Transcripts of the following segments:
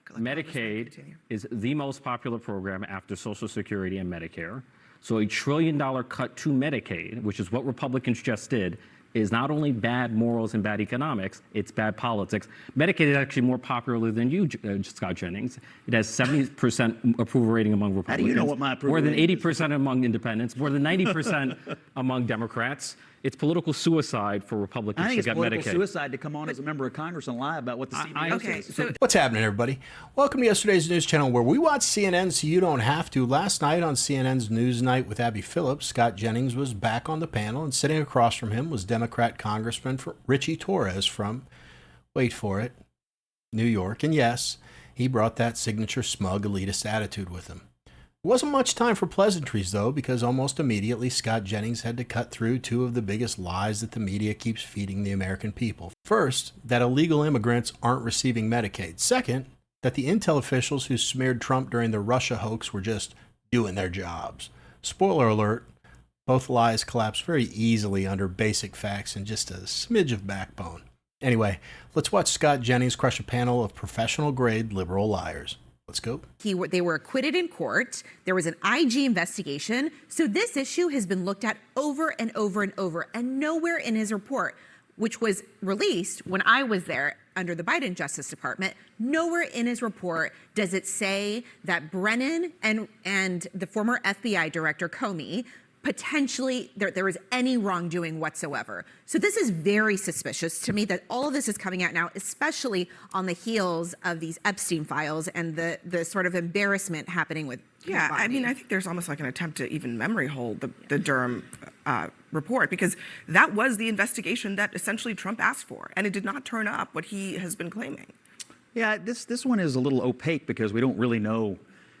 Medicaid is the most popular program after Social Security and Medicare. So $1 trillion cut to Medicaid, which is what Republicans just did, is not only bad morals and bad economics, it's bad politics. Medicaid is actually more popular than you, Scott Jennings. It has 70% approval rating among Republicans. How do you know what my approval More than rating 80% among independents, more than 90% among Democrats. It's political suicide for Republicans to get Medicaid. I think it's political suicide to come on as a member of Congress and lie about what the CBO says. So what's happening, everybody? Welcome to yesterday's news channel, where we watch CNN so you don't have to. Last night on CNN's News Night with Abby Phillips, Scott Jennings was back on the panel, and sitting across from him was Democrat Congressman Richie Torres from, wait for it, New York. And yes, he brought that signature smug elitist attitude with him. It wasn't much time for pleasantries, though, because almost immediately Scott Jennings had to cut through two of the biggest lies that the media keeps feeding the American people. First, that illegal immigrants aren't receiving Medicaid. Second, that the intel officials who smeared Trump during the Russia hoax were just doing their jobs. Spoiler alert, both lies collapse very easily under basic facts and just a smidge of backbone. Anyway, let's watch Scott Jennings crush a panel of professional-grade liberal liars. Let's go. They were acquitted in court. There was an IG investigation. So this issue has been looked at over and over and over, and nowhere in his report, which was released when I was there under the Biden Justice Department, nowhere in his report does it say that Brennan and the former FBI director Comey potentially there was any wrongdoing whatsoever. So this is very suspicious to me that all of this is coming out now, especially on the heels of these Epstein files and the sort of embarrassment happening with Yeah, I mean, I think there's almost like an attempt to even memory hold the Durham report, because that was the investigation that essentially Trump asked for, and it did not turn up what he has been claiming. Yeah, this one is a little opaque because we don't really know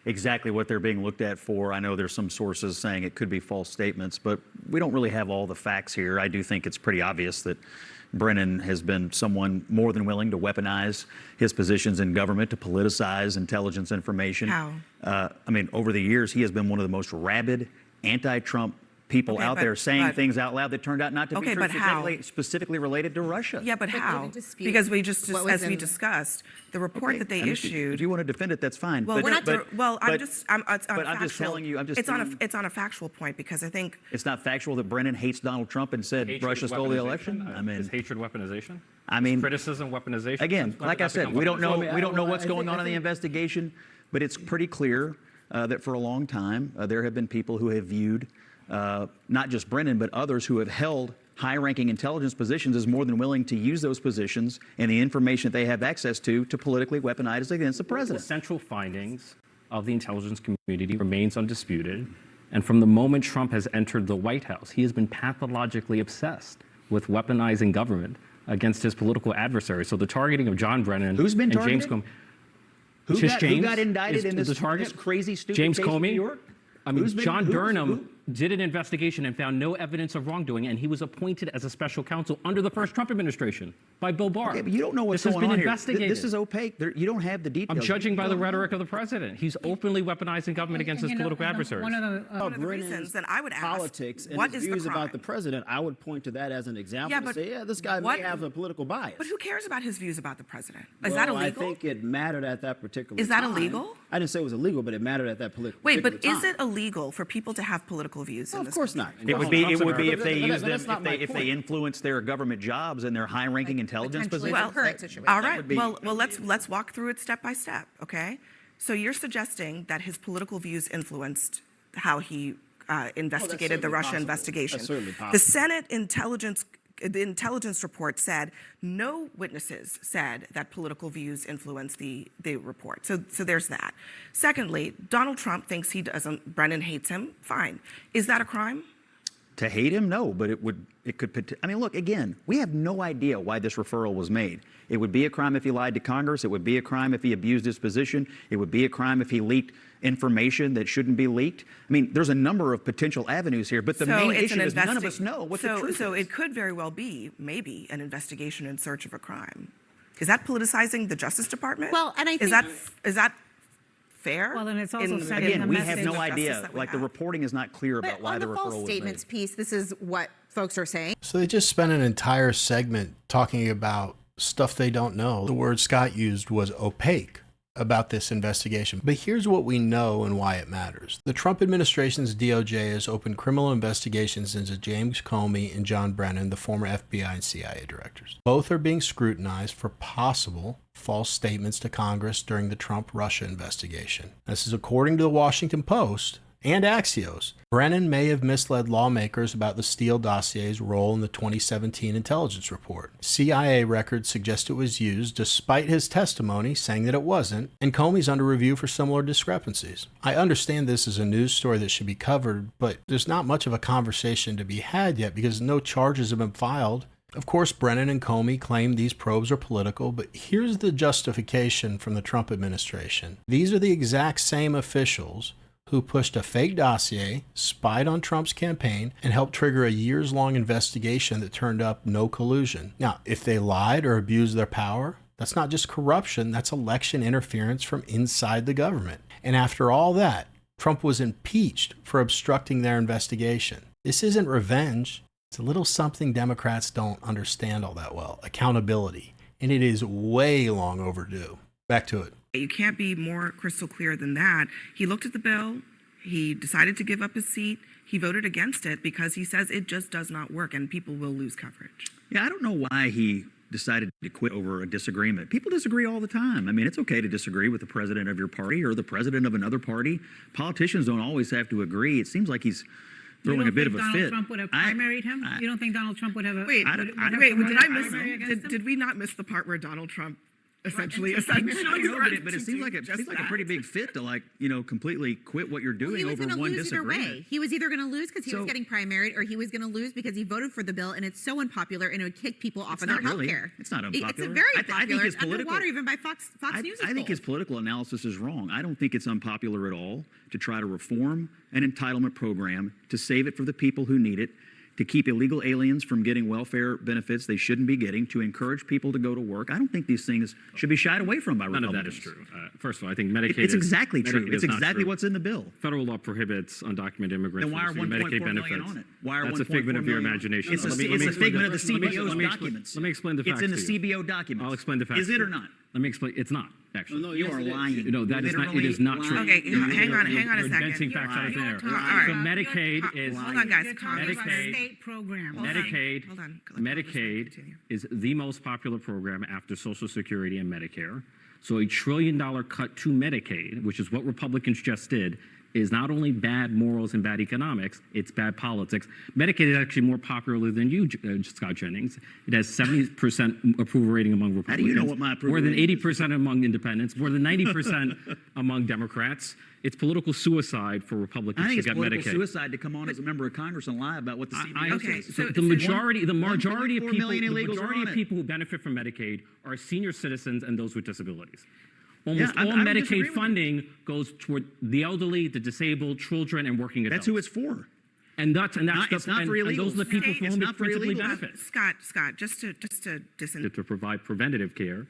exactly what they're being looked at for. I know there's some sources saying it could be false statements, but we don't really have all the facts here. I do think it's pretty obvious that Brennan has been someone more than willing to weaponize his positions in government to politicize intelligence information. How? I mean, over the years, he has been one of the most rabid anti-Trump people out there saying things out loud that turned out not to be true, specifically related to Russia. Yeah, but how? Because we just as we discussed, the report that they issued. If you want to defend it, that's fine. Well, I'm just telling you, it's on a factual point, because I think it's not factual that Brennan hates Donald Trump and said Russia stole the election. I mean, is hatred weaponization? I mean, criticism weaponization. Again, like I said, we don't know what's going on in the investigation, but it's pretty clear that for a long time there have been people who have viewed not just Brennan, but others who have held high-ranking intelligence positions as more than willing to use those positions and the information that they have access to politically weaponize against the president. The central findings of the intelligence community remains undisputed. And from the moment Trump has entered the White House, he has been pathologically obsessed with weaponizing government against his political adversaries. So the targeting of John Brennan Who's been and James targeted? Comey. Who got indicted in this crazy, stupid James case in Comey. New York? I mean, John Durham did an investigation and found no evidence of wrongdoing, and he was appointed as a special counsel under the first Trump administration by Bill Barr. Okay, but you don't know what's going on here. This is opaque. You don't have the details. I'm judging by the rhetoric of the president. He's openly weaponizing government against his political adversaries. One of the reasons that I would ask, politics and what his is views the crime? about the president, I would point to that as an example Yeah, and but say, yeah, this guy may have a political bias. But who cares about his views about the president? Is Well, that illegal? I think it mattered at that particular Is that time. illegal? I didn't say it was illegal, but it mattered at that particular Wait, but time. is it illegal for people to have political views? Of course not. It would be if they But use them, that's not my if they point. influence their government jobs and their high-ranking intelligence potentially positions. the current situation. All right. Well, let's walk through it step by step. Okay. So you're suggesting that his political views influenced how he investigated the Russia investigation. That's certainly possible. The Senate the intelligence report said no witnesses said that political views influenced the report. So there's that. Secondly, Donald Trump thinks he doesn't. Brennan hates him. Fine. Is that a crime? To hate him, no, but it could. I mean, look, again, we have no idea why this referral was made. It would be a crime if he lied to Congress. It would be a crime if he abused his position. It would be a crime if he leaked information that shouldn't be leaked. I mean, there's a number of potential avenues here, but the main issue is none of us know what the truth is. So it could very well be maybe an investigation in search of a crime. Is that politicizing the Justice Department? Well, and I think is that fair? Well, and it's also Again, we have no of justice idea. that we Like, the have. reporting is not clear about But why on the the referral false was statements made. piece, this is what folks are saying. So they just spent an entire segment talking about stuff they don't know. The word Scott used was opaque. about this investigation, but here's what we know and why it matters. The Trump administration's DOJ has opened criminal investigations into James Comey and John Brennan, the former FBI and CIA directors. Both are being scrutinized for possible false statements to Congress during the Trump-Russia investigation. This is according to the Washington Post and Axios. Brennan may have misled lawmakers about the Steele dossier's role in the 2017 intelligence report. CIA records suggest it was used despite his testimony saying that it wasn't, and Comey's under review for similar discrepancies. I understand this is a news story that should be covered, but there's not much of a conversation to be had yet because no charges have been filed. Of course, Brennan and Comey claim these probes are political, but here's the justification from the Trump administration. These are the exact same officials who pushed a fake dossier, spied on Trump's campaign, and helped trigger a years-long investigation that turned up no collusion. Now, if they lied or abused their power, that's not just corruption, that's election interference from inside the government. And after all that, Trump was impeached for obstructing their investigation. This isn't revenge. It's a little something Democrats don't understand all that well, accountability. And it is way long overdue. Back to it. You can't be more crystal clear than that. He looked at the bill. He decided to give up his seat. He voted against it because he says it just does not work and people will lose coverage. Yeah, I don't know why he decided to quit over a disagreement. People disagree all the time. I mean, it's okay to disagree with the president of your party or the president of another party. Politicians don't always have to agree. It seems like he's throwing a bit of a fit. Donald Trump would have primaried him? You don't think Donald Trump would have a... Wait, would have did I miss? primary against him? Did we not miss the part where Donald Trump essentially I know, but it seems like a pretty big fit to completely quit what you're doing He was over going to one lose either disagreement. way. He was either going to lose because he was So- getting primaried, or he was going to lose because he voted for the bill and it's so unpopular and it would kick people off It's of their not health really. care. It's not It's unpopular. very I think popular. his It's political- underwater even by Fox News. I think his political analysis is wrong. I don't think it's unpopular at all to try to reform an entitlement program, to save it for the people who need it, to keep illegal aliens from getting welfare benefits they shouldn't be getting, to encourage people to go to work. I don't think these things should be shied away from by None of Republicans. that is true. First of all, I think Medicaid It's is- exactly true. Medicaid It's is not exactly true. what's in the bill. Federal law prohibits undocumented immigrants Then why are from receiving 1.4 Medicaid million benefits. on it? Why are That's a 1.4 figment of your million? imagination. It's a Let me figment explain of the let me CBO's explain- documents. Let me explain the facts It's in the to you. CBO documents. I'll explain the facts. Is it to or you. not? Let me explain. It's not, actually. No, You yes, are it is. lying. No, that is not. It is not true. Literally Okay, hang on a You're second. inventing facts out of thin air. All right. So Medicaid is Hold on, guys. You're Calm talking down. about a Medicaid- state program. Medicaid. Hold on. Medicaid Continue. is the most popular program after Social Security and Medicare. So $1 trillion cut to Medicaid, which is what Republicans just did, is not only bad morals and bad economics, it's bad politics. Medicaid is actually more popular than you, Scott Jennings. It has 70% approval rating among Republicans. How do you know what my approval More than rating is? 80% among independents, more than 90% among Democrats. It's political suicide for Republicans I think to it's get political Medicaid. suicide to come on as a member of Congress and lie about what the CBO Okay, says. So so- the majority of 1.4 people, million illegals are on it. who benefit from Medicaid are senior citizens and those with disabilities. Almost I all don't disagree Medicaid with you. funding goes toward the elderly, the disabled, children, and working adults. That's who it's for. And that's It's not for and those are the illegals. people It's for whom not it for principally illegals. benefits. Scott, just to disinvest. To provide preventative care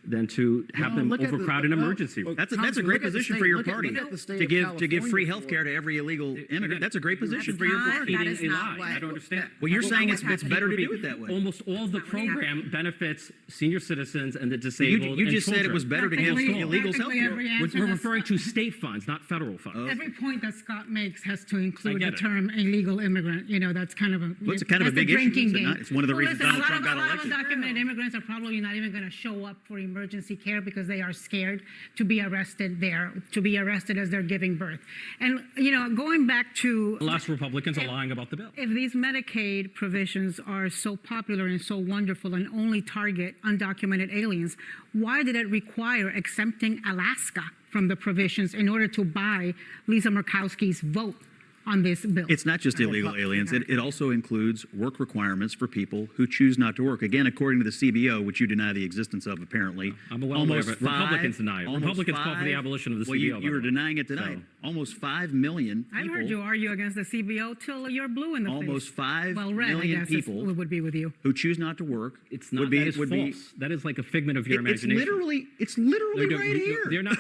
than to have them look at the- overcrowd an well, emergency room. That's a Congressman, great look at the position state- for your look at- party look at the state to of give California free for- health care to every illegal immigrant. That's a great position for your not- party. that Eating is a not lie. what- I don't understand. Well, you're Well, saying what's it's better to do it that way. Almost all of the not what happened. program benefits senior citizens and the You disabled and just said it children. was better to give Practically- illegals health practically care. every We're answer we're that referring Scott- to state funds, not federal funds. Every point that Scott makes has to include get the it. term illegal immigrant. You know, that's kind of a Well, it's kind of a that's big issue, drinking is it game. not? It's one of the reasons listen, Donald Trump got a lot elected. of undocumented immigrants are probably not even going to show up for emergency care because they are scared to be arrested there, to be arrested as they're giving birth. And you know, going back to Unless Republicans are lying about the bill. if these Medicaid provisions are so popular and so wonderful and only target undocumented aliens, why did it require exempting Alaska from the provisions in order to buy Lisa Murkowski's vote on this bill? It's not just illegal aliens. It also includes work requirements for people who choose not to work. Again, according to the CBO, which you deny the existence of, apparently. I'm well aware of it. Republicans deny it. Republicans call for the abolition of the Well, CBO, by you were the way. denying it tonight. Almost 5 million I've people. heard you argue against the CBO till you're blue in the Almost face. 5 well, red, million I guess, people would be with you. who choose not to work. It's not. would be, That is would false. be, That is like a figment of your it's imagination. literally right here. They're not.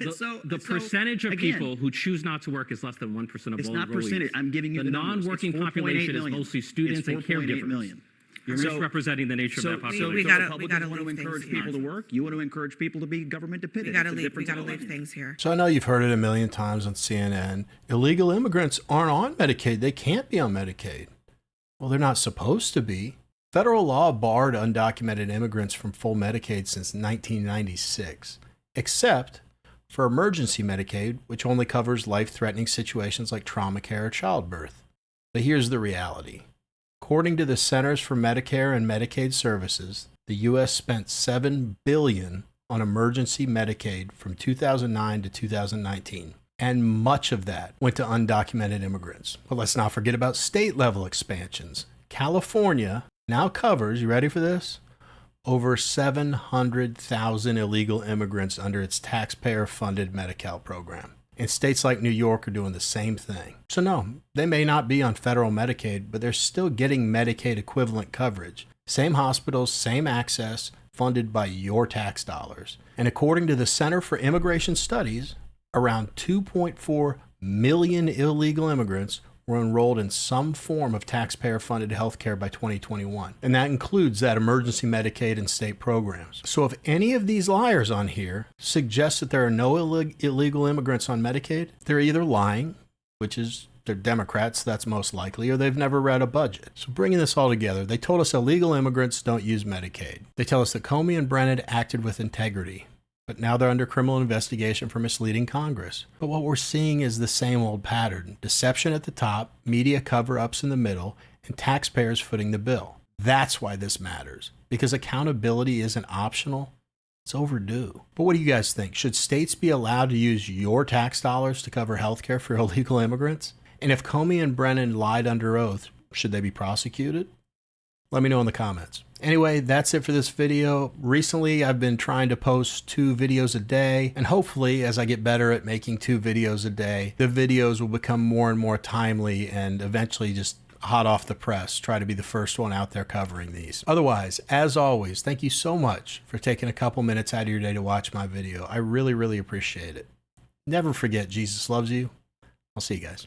The, So- the so, percentage of again, people who choose not to work is less than 1% of It's all not enrollees. percentage. I'm giving you the numbers. non-working It's 4.8 population is million. mostly students It's and 4.8 caregivers. million. You're misrepresenting the nature of that population. We gotta Republicans want to leave encourage things people to work. You want to encourage people to be government dependent. It's a We different gotta ballgame. leave things here. So I know you've heard it a million times on CNN. Illegal immigrants aren't on Medicaid. They can't be on Medicaid. Well, they're not supposed to be. Federal law barred undocumented immigrants from full Medicaid since 1996, except for emergency Medicaid, which only covers life-threatening situations like trauma care or childbirth. But here's the reality. According to the Centers for Medicare and Medicaid Services, the U.S. spent $7 billion on emergency Medicaid from 2009 to 2019, and much of that went to undocumented immigrants. But let's not forget about state-level expansions. California now covers, you ready for this? Over 700,000 illegal immigrants under its taxpayer-funded Medi-Cal program. And states like New York are doing the same thing. So no, they may not be on federal Medicaid, but they're still getting Medicaid equivalent coverage. Same hospitals, same access, funded by your tax dollars. And according to the Center for Immigration Studies, around 2.4 million illegal immigrants were enrolled in some form of taxpayer-funded health care by 2021. And that includes that emergency Medicaid and state programs. So if any of these liars on here suggest that there are no illegal immigrants on Medicaid, they're either lying, which is they're Democrats, that's most likely, or they've never read a budget. So bringing this all together, they told us illegal immigrants don't use Medicaid. They tell us that Comey and Brennan acted with integrity, but now they're under criminal investigation for misleading Congress. But what we're seeing is the same old pattern. Deception at the top, media cover-ups in the middle, and taxpayers footing the bill. That's why this matters, because accountability isn't optional. It's overdue. But what do you guys think? Should states be allowed to use your tax dollars to cover health care for illegal immigrants? And if Comey and Brennan lied under oath, should they be prosecuted? Let me know in the comments. Anyway, that's it for this video. Recently, I've been trying to post 2 videos a day, and hopefully, as I get better at making 2 videos a day, the videos will become more and more timely and eventually just hot off the press, try to be the first one out there covering these. Otherwise, as always, thank you so much for taking a couple minutes out of your day to watch my video. I really, really appreciate it. Never forget, Jesus loves you. I'll see you guys.